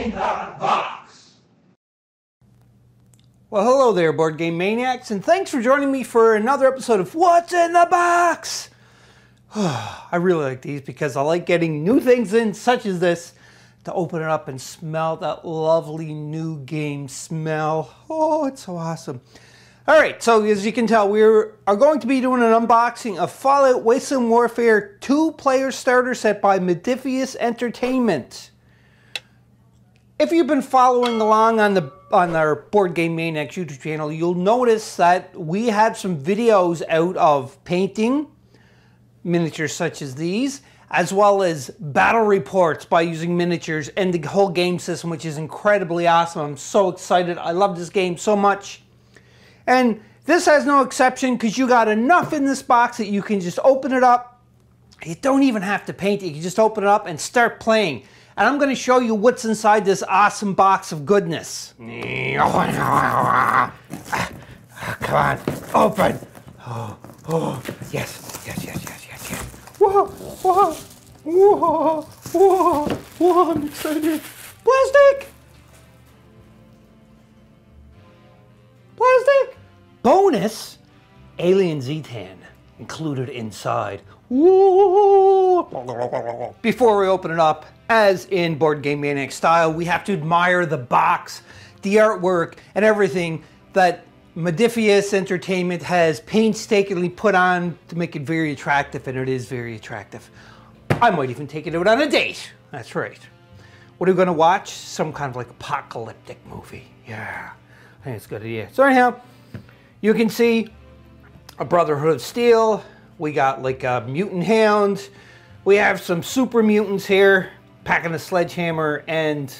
in the box? Well, hello there, Board Game Maniacs, and thanks for joining me for another episode of What's in the Box? I really like these because I like getting new things in, such as this, to open it up and smell that lovely new game smell. Oh, it's so awesome. All right, so as you can tell, we are going to be doing an unboxing of Fallout Wasteland Warfare 2-player starter set by Modifius Entertainment. If you've been following along on our Board Game Maniacs YouTube channel, you'll notice that we had some videos out of painting miniatures such as these, as well as battle reports by using miniatures and the whole game system, which is incredibly awesome. I'm so excited. I love this game so much. And this has no exception because you got enough in this box that you can just open it up. You don't even have to paint it. You can just open it up and start playing. And I'm going to show you what's inside this awesome box of goodness. Come on, open. Oh, yes, yes, yes, yes, yes, yes. Whoa, whoa, whoa, whoa, whoa, I'm excited. Plastic! Plastic! Bonus, Alien Zetan included inside. Whoa. Before we open it up, as in Board Game Maniacs style, we have to admire the box, the artwork, and everything that Modifius Entertainment has painstakingly put on to make it very attractive, and it is very attractive. I might even take it out on a date. That's right. What are we going to watch? Some kind of like apocalyptic movie. Yeah, I think it's a good idea. So anyhow, you can see a Brotherhood of Steel. We got like a mutant hound. We have some super mutants here, packing a sledgehammer and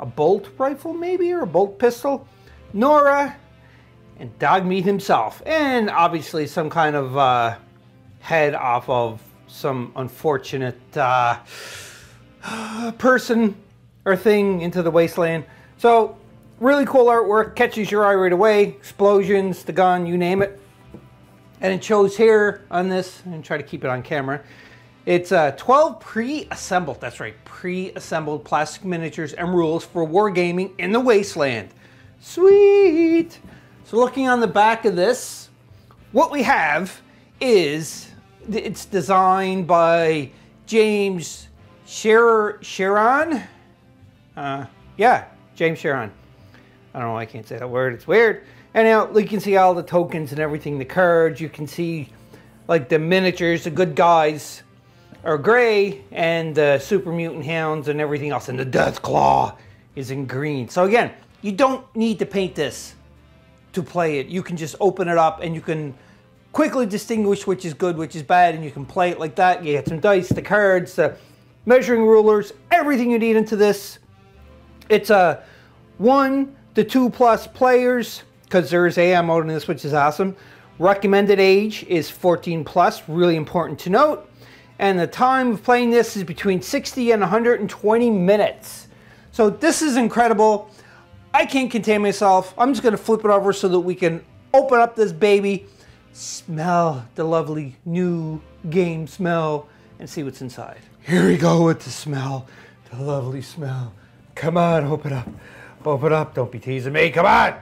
a bolt rifle maybe, or a bolt pistol. Nora. And Dogmeat himself, and obviously some kind of head off of some unfortunate person or thing into the wasteland. So really cool artwork, catches your eye right away. Explosions, the gun, you name it. And it shows here on this, and try to keep it on camera, it's 12 pre-assembled, that's right, pre-assembled plastic miniatures and rules for wargaming in the wasteland. Sweet! So looking on the back of this, what we have is, it's designed by James Sharon. Yeah, James Sharon. I don't know why I can't say that word, it's weird. And now you can see all the tokens and everything, the cards. You can see like the miniatures, the good guys are gray, and the super mutant hounds and everything else. And the Death Claw is in green. So again, you don't need to paint this to play it. You can just open it up and you can quickly distinguish which is good, which is bad, and you can play it like that. You get some dice, the cards, the measuring rulers, everything you need into this. It's a 1 to 2+ players, because there is AM mode in this, which is awesome. Recommended age is 14+, really important to note. And the time of playing this is between 60 and 120 minutes. So this is incredible. I can't contain myself. I'm just going to flip it over so that we can open up this baby, smell the lovely new game smell, and see what's inside. Here we go with the smell, the lovely smell. Come on, open up. Open up. Don't be teasing me. Come on.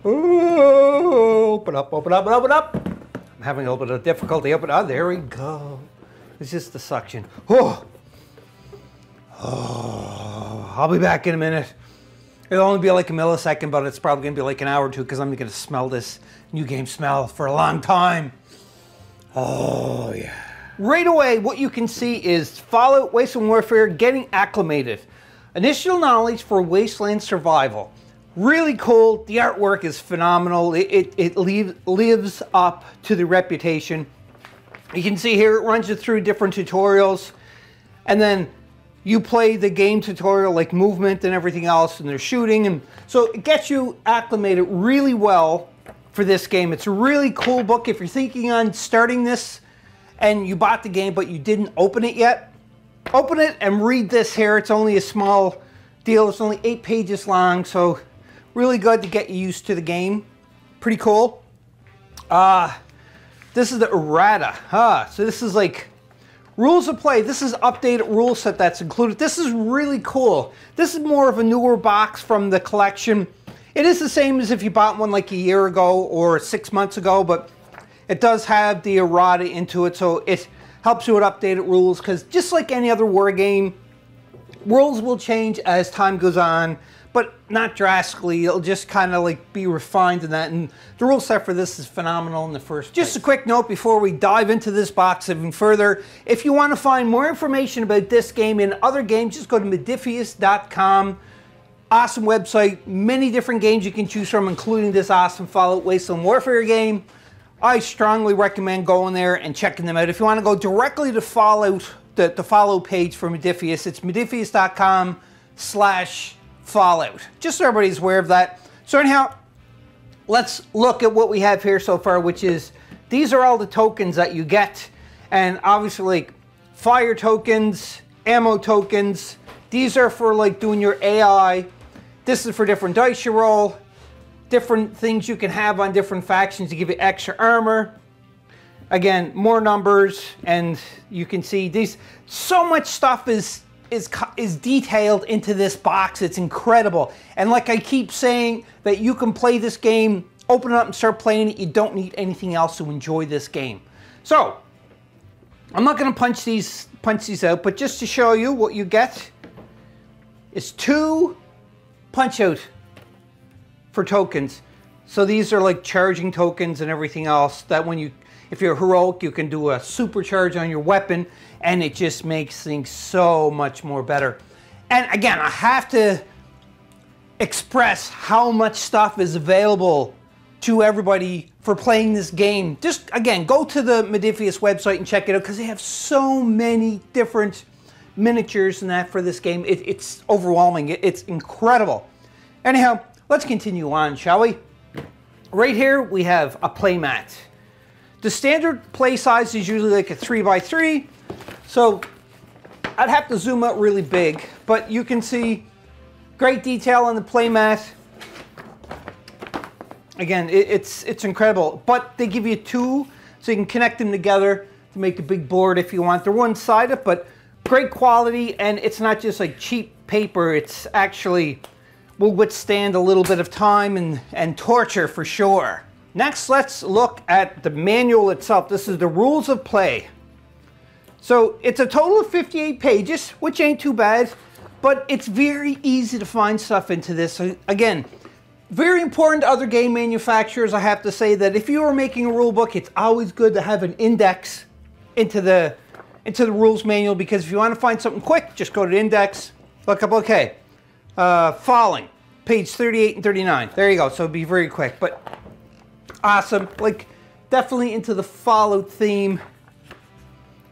Ooh, open up, open up, open up. I'm having a little bit of difficulty opening. Oh, there we go. It's just the suction. Oh, I'll be back in a minute. It'll only be like a millisecond, but it's probably going to be like an hour or two because I'm going to smell this new game smell for a long time. Oh, yeah. Right away, what you can see is Fallout Wasteland Warfare getting acclimated. Initial knowledge for Wasteland survival. Really cool. The artwork is phenomenal. It lives up to the reputation. You can see here it runs you through different tutorials. And then you play the game tutorial, like movement and everything else, and there's shooting. And so it gets you acclimated really well for this game. It's a really cool book. If you're thinking on starting this and you bought the game but you didn't open it yet, open it and read this here. It's only a small deal. It's only 8 pages long, so really good to get you used to the game. Pretty cool. This is the errata. So this is like Rules of play. This is updated rule set that's included. This is really cool. This is more of a newer box from the collection. It is the same as if you bought one like a year ago or 6 months ago, but it does have the errata into it, so it helps you with updated rules, because just like any other war game, rules will change as time goes on, but not drastically. It'll just kind of like be refined in that, and the rule set for this is phenomenal in the first place. Just a quick note before we dive into this box even further. If you want to find more information about this game and other games, just go to Modiphius.com. Awesome website, many different games you can choose from, including this awesome Fallout Wasteland Warfare game. I strongly recommend going there and checking them out. If you want to go directly to Fallout, the follow page for Modiphius, it's modiphius.com/Fallout. Just so everybody's aware of that. So anyhow, let's look at what we have here so far, which is, these are all the tokens that you get. And obviously, like, fire tokens, ammo tokens. These are for like doing your AI. This is for different dice you roll. Different things you can have on different factions to give you extra armor. Again, more numbers, and you can see these. So much stuff is detailed into this box. It's incredible. And like I keep saying, that you can play this game, open it up and start playing it. You don't need anything else to enjoy this game. So I'm not going to punch these out, but just to show you what you get is 2 punch out for tokens. So these are like charging tokens and everything else that when you, if you're heroic, you can do a supercharge on your weapon, and it just makes things so much more better. And again, I have to express how much stuff is available to everybody for playing this game. Just again, go to the Modiphius website and check it out, because they have so many different miniatures and that for this game. It's overwhelming. It's incredible. Anyhow, let's continue on, shall we? Right here we have a play mat. The standard play size is usually like a 3x3, so I'd have to zoom out really big, but you can see great detail on the play mat. Again, it's incredible, but they give you 2 so you can connect them together to make a big board if you want. They're one-sided, but great quality, and it's not just like cheap paper. It's actually will withstand a little bit of time and torture for sure. Next, let's look at the manual itself. This is the rules of play. So it's a total of 58 pages, which ain't too bad, but it's very easy to find stuff into this. So again, very important to other game manufacturers. I have to say that if you are making a rule book, it's always good to have an index into the rules manual, because if you want to find something quick, just go to the index, look up, okay, falling, page 38 and 39. There you go. So it'd be very quick, but awesome. Like, definitely into the Fallout theme.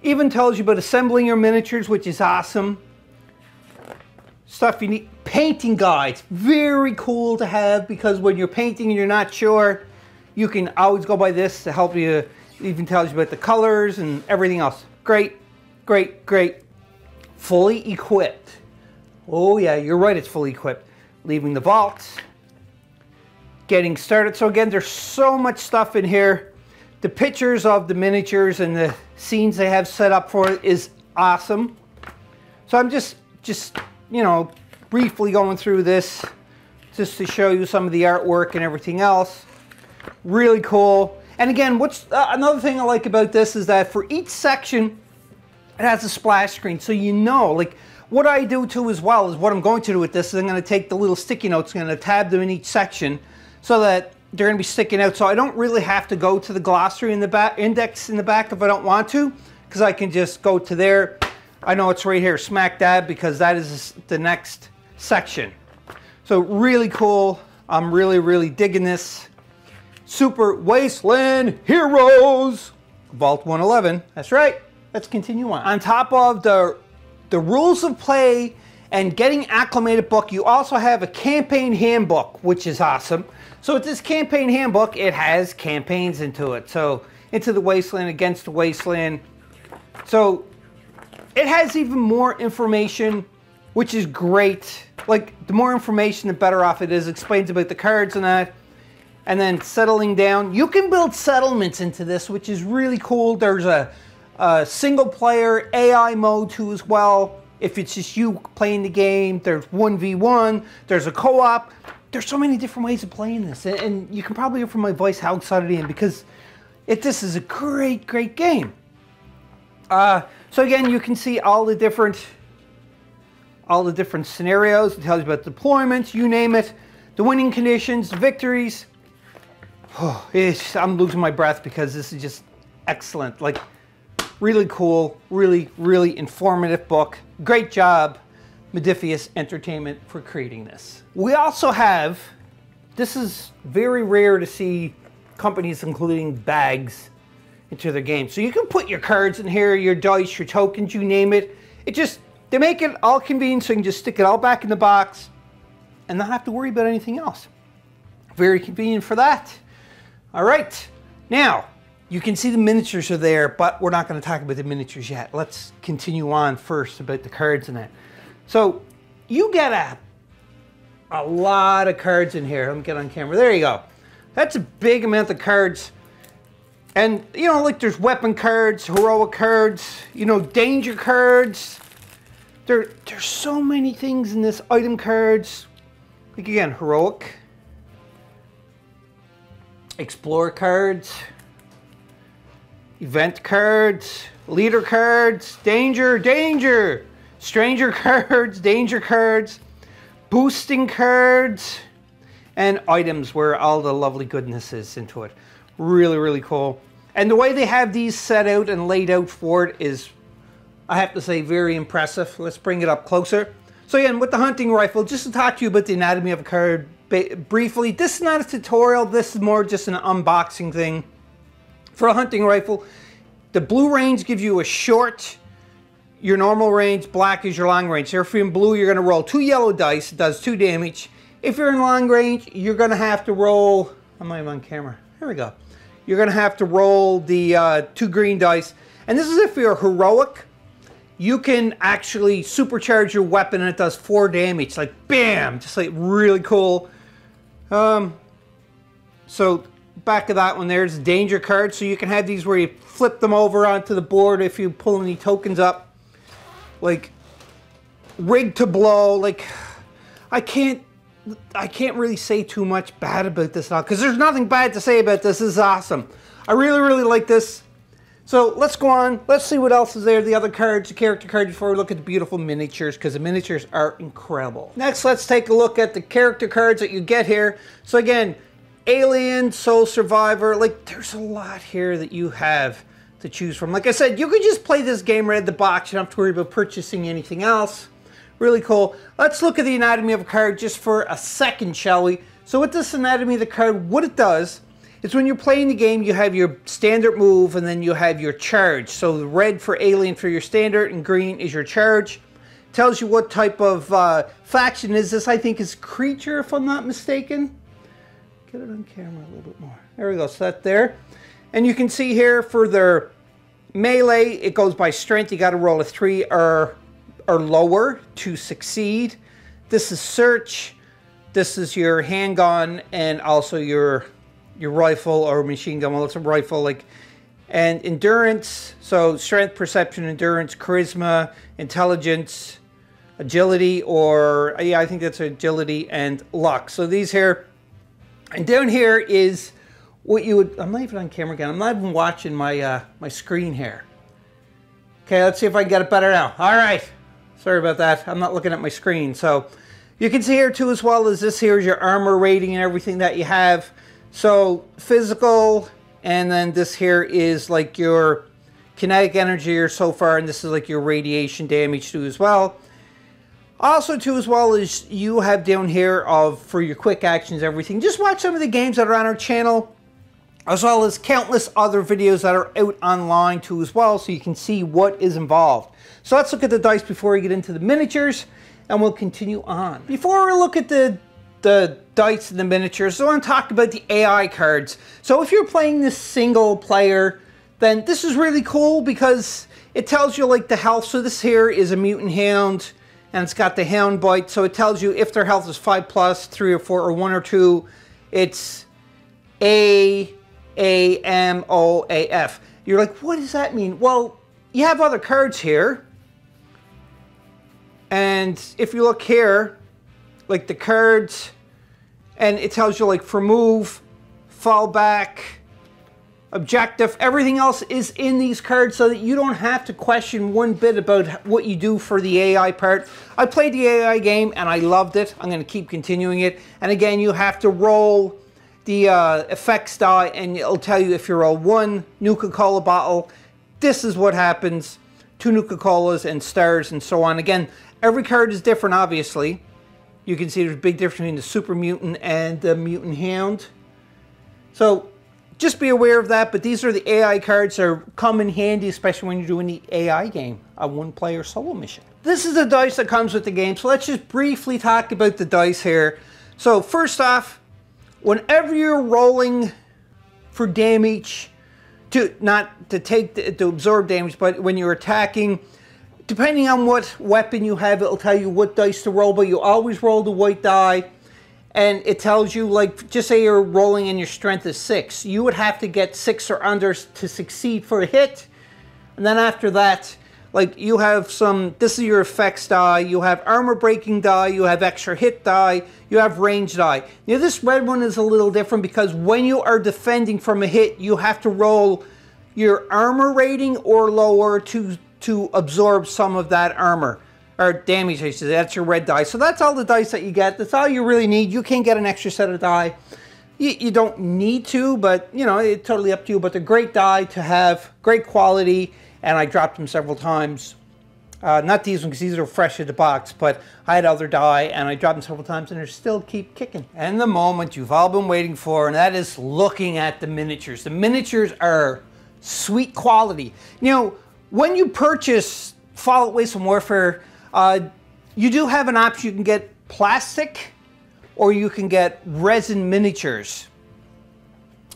Even tells you about assembling your miniatures, which is awesome. Stuff you need. Painting guides, very cool to have, because when you're painting and you're not sure, you can always go by this to help you. It even tells you about the colors and everything else. Great, great, great. Fully equipped. Oh yeah, you're right, it's fully equipped. Leaving the vault. Getting started. So again, there's so much stuff in here. The pictures of the miniatures and the scenes they have set up for it is awesome. So I'm just you know, briefly going through this just to show you some of the artwork and everything else. Really cool. And again, what's another thing I like about this is that for each section, it has a splash screen. So you know, like, what I do too as well is what I'm going to do with this is I'm going to take the little sticky notes, I'm going to tab them in each section so that they're going to be sticking out. So I don't really have to go to the glossary in the back, index in the back if I don't want to, because I can just go to there. I know it's right here, smack dab, because that is the next section. So really cool. I'm really, really digging this. Super Wasteland Heroes, Vault 111. That's right. Let's continue on. On top of the rules of play and getting acclimated book, you also have a campaign handbook, which is awesome. So with this campaign handbook, it has campaigns into it. So into the Wasteland, against the Wasteland. So it has even more information, which is great. Like, the more information, the better off it is. It explains about the cards and that. And then settling down. You can build settlements into this, which is really cool. There's a single player AI mode too as well. If it's just you playing the game, there's 1v1, there's a co-op. There's so many different ways of playing this. And you can probably hear from my voice how excited I am because this is a great, great game. So again, you can see all the different scenarios. It tells you about deployments, you name it, the winning conditions, the victories. Oh, I'm losing my breath because this is just excellent. Like, really cool, really, really informative book. Great job, Modifius Entertainment, for creating this. We also have, this is very rare to see companies including bags into their games. So you can put your cards in here, your dice, your tokens, you name it. They make it all convenient so you can just stick it all back in the box and not have to worry about anything else. Very convenient for that. All right, now, you can see the miniatures are there, but we're not going to talk about the miniatures yet. Let's continue on first about the cards and that. So you get a lot of cards in here. Let me get on camera. There you go. That's a big amount of cards. And, you know, like there's weapon cards, heroic cards, you know, danger cards. There's so many things in this. Item cards. Like again, heroic. Explorer cards. Event cards, leader cards, danger, stranger cards, danger cards, boosting cards, and items where all the lovely goodness is into it. Really, really cool. And the way they have these set out and laid out for it is, I have to say, very impressive. Let's bring it up closer. So again, with the hunting rifle, just to talk to you about the anatomy of a card briefly, this is not a tutorial, this is more just an unboxing thing. For a hunting rifle, the blue range gives you a short, your normal range, black is your long range. So if you're in blue, you're going to roll 2 yellow dice, it does 2 damage. If you're in long range, you're going to have to roll, I'm not even on camera, here we go. You're going to have to roll the 2 green dice. And this is if you're heroic, you can actually supercharge your weapon and it does 4 damage, like bam, just like really cool. So back of that one there's danger cards, so you can have these where you flip them over onto the board if you pull any tokens up. Like rig to blow, like I can't really say too much bad about this now because there's nothing bad to say about this. This is awesome. I really, really like this. So let's go on. Let's see what else is there. The other cards, the character cards, before we look at the beautiful miniatures, because the miniatures are incredible. Next, let's take a look at the character cards that you get here. So again, Alien, Soul Survivor, like there's a lot here that you have to choose from. Like I said, you could just play this game right out of the box. You don't have to worry about purchasing anything else. Really cool. Let's look at the anatomy of a card just for a second, shall we? So with this anatomy of the card, what it does is when you're playing the game, you have your standard move and then you have your charge. So the red for Alien for your standard and green is your charge. Tells you what type of faction is this. I think is creature, if I'm not mistaken. Get it on camera a little bit more. There we go, so that there. And you can see here for their melee, it goes by strength. You got to roll a 3 or lower to succeed. This is search. This is your handgun and also your rifle or machine gun. Well, it's a rifle, like, and endurance. So strength, perception, endurance, charisma, intelligence, agility, or yeah, I think that's agility and luck. So these here, and down here is what you would. I'm not even on camera again. I'm not even watching my my screen here. Okay, let's see if I can get it better now. All right, sorry about that. I'm not looking at my screen. So you can see here too, as well as this here is your armor rating and everything that you have. So physical, and then this here is like your kinetic energy or so far, and this is like your radiation damage too as well. Also too as well as you have down here for your quick actions, everything. Just watch some of the games that are on our channel, as well as countless other videos that are out online too as well, so you can see what is involved. So let's look at the dice before we get into the miniatures, and we'll continue on. Before we look at the dice and the miniatures, so I want to talk about the AI cards. So if you're playing this single player, then this is really cool because it tells you like the health. So this here is a mutant hound, and it's got the hound bite. So it tells you if their health is 5+, 3 or 4, or 1 or 2, it's A, M, O, A, F. You're like, what does that mean? Well, you have other cards here. And if you look here, like the cards, and it tells you like for move, fall back, objective, everything else is in these cards so that you don't have to question one bit about what you do for the AI part. I played the AI game and I loved it. I'm going to keep continuing it. And again, you have to roll the effects die and it'll tell you if you roll 1 Nuka-Cola bottle, this is what happens, 2 Nuka-Colas and stars and so on. Again, every card is different, obviously. You can see there's a big difference between the Super Mutant and the Mutant Hound. So just be aware of that, but these are the AI cards that come in handy, especially when you're doing the AI game, a one-player solo mission. This is the dice that comes with the game, so let's just briefly talk about the dice here. So first off, whenever you're rolling for damage, to absorb damage, but when you're attacking, depending on what weapon you have, it'll tell you what dice to roll, but you always roll the white die. And it tells you, like, just say you're rolling and your strength is 6. You would have to get 6 or under to succeed for a hit. And then after that, like, you have some, this is your effects die, you have armor breaking die, you have extra hit die, you have range die. Now this red one is a little different because when you are defending from a hit, you have to roll your armor rating or lower to absorb some of that armor. Or damage, I should say. That's your red die. So that's all the dice that you get. That's all you really need. You can't get an extra set of die. You don't need to, but, you know, it's totally up to you. But they're great die to have, great quality, and I dropped them several times. Not these ones, because these are fresh in the box, but I had other die, and I dropped them several times, and they still keep kicking. And the moment you've all been waiting for, and that is looking at the miniatures. The miniatures are sweet quality. You know, when you purchase Fallout Wasteland Warfare, you do have an option. You can get plastic or you can get resin miniatures.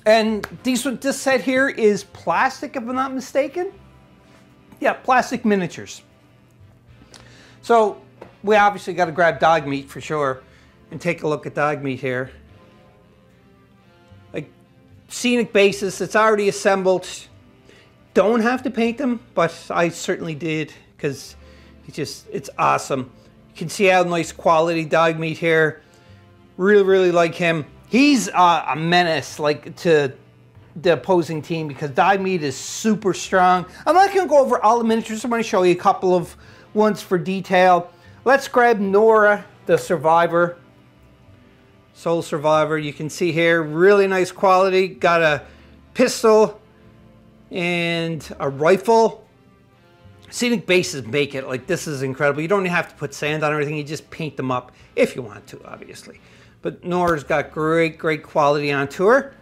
And this set here is plastic, if I'm not mistaken. Yeah, plastic miniatures. So we obviously got to grab dog meat for sure and take a look at dog meat here. Like scenic basis, it's already assembled. Don't have to paint them, but I certainly did because it's awesome. You can see how nice quality dog meat here. Really like him. He's a menace, like, to the opposing team because dog meat is super strong. I'm not going to go over all the miniatures. I'm going to show you a couple of ones for detail. Let's grab Nora, the survivor. Soul survivor. You can see here, really nice quality. Got a pistol and a rifle. Scenic bases make it, like, this is incredible. You don't even have to put sand on everything. You just paint them up if you want to, obviously. But Nora's got great quality onto her.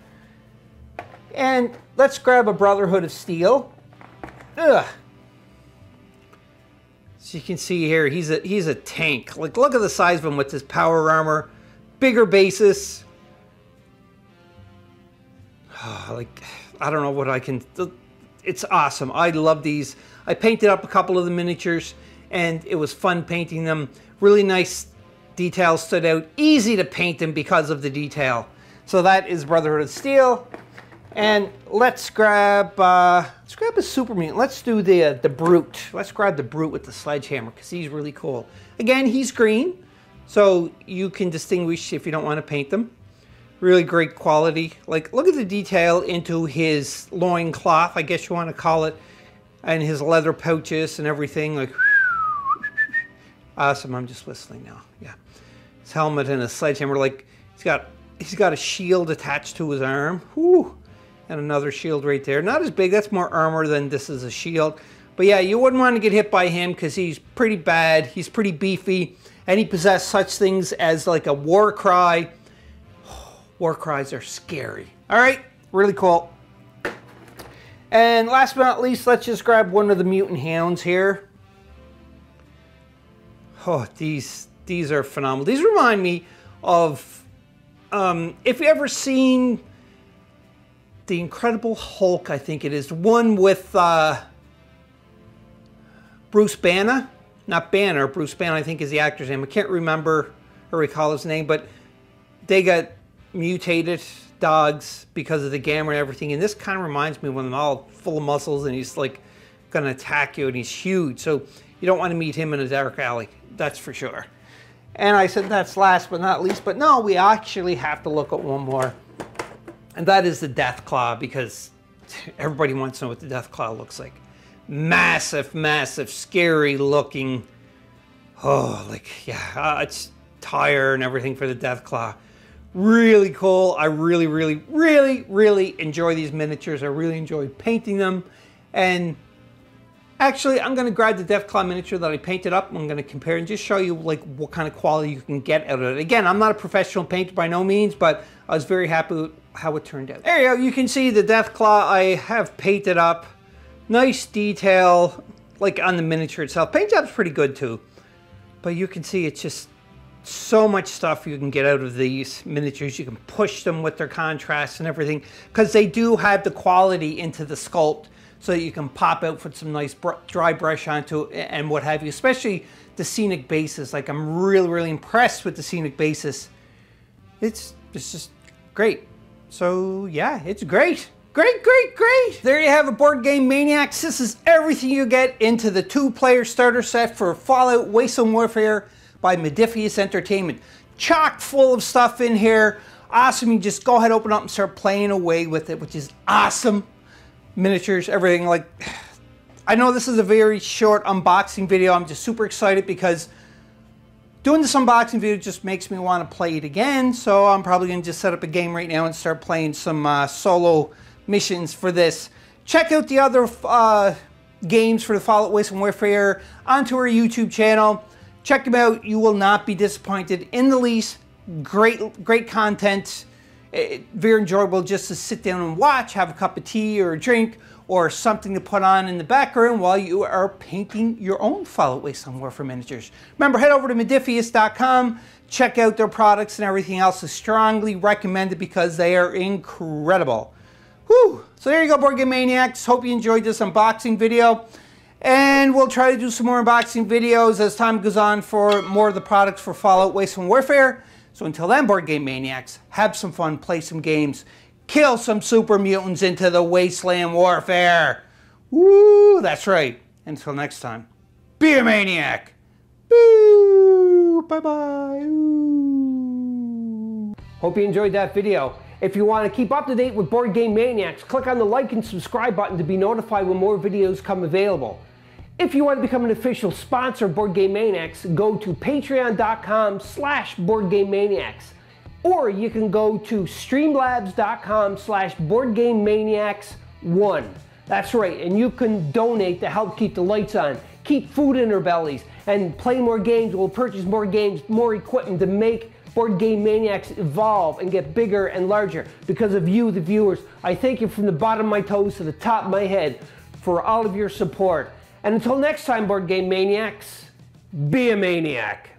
And let's grab a Brotherhood of Steel. Ugh. So you can see here, he's a tank. Like, look at the size of him with his power armor. Bigger basis. Oh, like, I don't know what I can... It's awesome. I love these. I painted up a couple of the miniatures, and it was fun painting them. Really nice details stood out. Easy to paint them because of the detail. So that is Brotherhood of Steel. And let's grab a Super Mutant. Let's do the Brute. Let's grab the Brute with the sledgehammer because he's really cool. Again, he's green, so you can distinguish if you don't want to paint them. Really great quality. Like, look at the detail into his loincloth, I guess you want to call it, and his leather pouches and everything. Like, awesome. I'm just whistling now. Yeah, his helmet and his sledgehammer. Like, he's got a shield attached to his arm. Whew. And another shield right there. Not as big. That's more armor than this is a shield. But yeah, you wouldn't want to get hit by him because he's pretty bad. He's pretty beefy, and he possesses such things as like a war cry. War cries are scary. All right, really cool. And last but not least, let's just grab one of the mutant hounds here. Oh, these are phenomenal. These remind me of, if you ever seen The Incredible Hulk, I think it is. One with Bruce Banner. Not Banner, Bruce Banner, I think is the actor's name. I can't remember or recall his name, but they got mutated dogs because of the gamma and everything. And this kind of reminds me when they're all full of muscles and he's like going to attack you, and he's huge. So you don't want to meet him in a dark alley. That's for sure. And I said that's last but not least. But no, we actually have to look at one more. And that is the Death Claw, because everybody wants to know what the Death Claw looks like. Massive, massive, scary looking. Oh, like, yeah, it's tire and everything for the Death Claw. Really cool. I really, really, really, really enjoy these miniatures. I really enjoy painting them. And actually, I'm going to grab the Death Claw miniature that I painted up. I'm going to compare and just show you like what kind of quality you can get out of it. Again, I'm not a professional painter by no means, but I was very happy with how it turned out. There you go. You can see the Death Claw I have painted up. Nice detail, like on the miniature itself. Paint job's pretty good too. But you can see it's just so much stuff you can get out of these miniatures. You can push them with their contrast and everything, because they do have the quality into the sculpt, so that you can pop out with some nice dry brush onto it and what have you, especially the scenic bases. Like, I'm really, really impressed with the scenic bases. It's just great. So yeah, it's great. Great, great, great. There you have it, Board Game Maniacs. This is everything you get into the 2-player starter set for Fallout Wasteland Warfare by Modiphius Entertainment. Chock full of stuff in here. Awesome. You just go ahead, open up and start playing away with it, which is awesome. Miniatures, everything. Like, I know this is a very short unboxing video. I'm just super excited because doing this unboxing video just makes me want to play it again. So I'm probably going to just set up a game right now and start playing some solo missions for this. Check out the other games for the Fallout Wasteland Warfare onto our YouTube channel. Check them out. You will not be disappointed in the least. Great content. Very enjoyable just to sit down and watch, have a cup of tea or a drink or something to put on in the background while you are painting your own Fallout Wasteland Warfare miniatures. Remember, head over to Modiphius.com. Check out their products and everything else. I strongly recommend it because they are incredible. Whew. So there you go, Board Game Maniacs. Hope you enjoyed this unboxing video. And we'll try to do some more unboxing videos as time goes on for more of the products for Fallout Wasteland Warfare. So until then, Board Game Maniacs, have some fun, play some games, kill some super mutants into the Wasteland Warfare. Woo, that's right. Until next time, be a maniac. Boo, bye-bye. Hope you enjoyed that video. If you want to keep up to date with Board Game Maniacs, click on the like and subscribe button to be notified when more videos come available. If you want to become an official sponsor of Board Game Maniacs, go to patreon.com/BoardGameManiacs. Or you can go to streamlabs.com/BoardGameManiacs1. That's right, and you can donate to help keep the lights on, keep food in our bellies, and play more games. We'll purchase more games, more equipment to make Board Game Maniacs evolve and get bigger and larger. Because of you, the viewers, I thank you from the bottom of my toes to the top of my head for all of your support. And until next time, Board Game Maniacs, be a maniac.